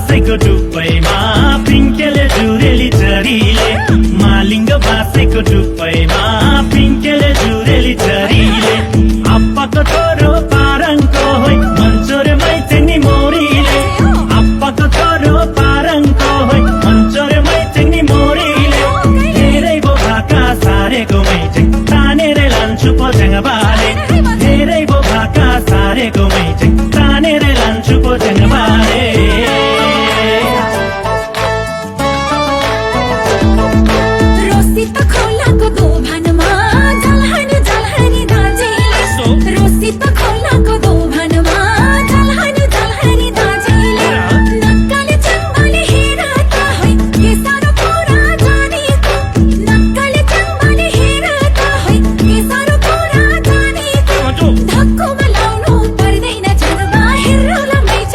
भाषेको टुप्पैमा पिङ्केले जुरेली चरीले मालिङ्ग भाषेको टुप्पैमा पिङ्केले जुरेली चरीले अप्पाको छोरो पारङको होइ मन्चोरे मैचेनी मोरीले अप्पाको छोरो पारङको होइ मन्चोरे मैचेनी मोरीले धेरै बो भाका सारेको मैचे तानेर लान्छु पजङबाले धेरै बो भाका सारेको मैचे तानेर लान्छु पजङबाले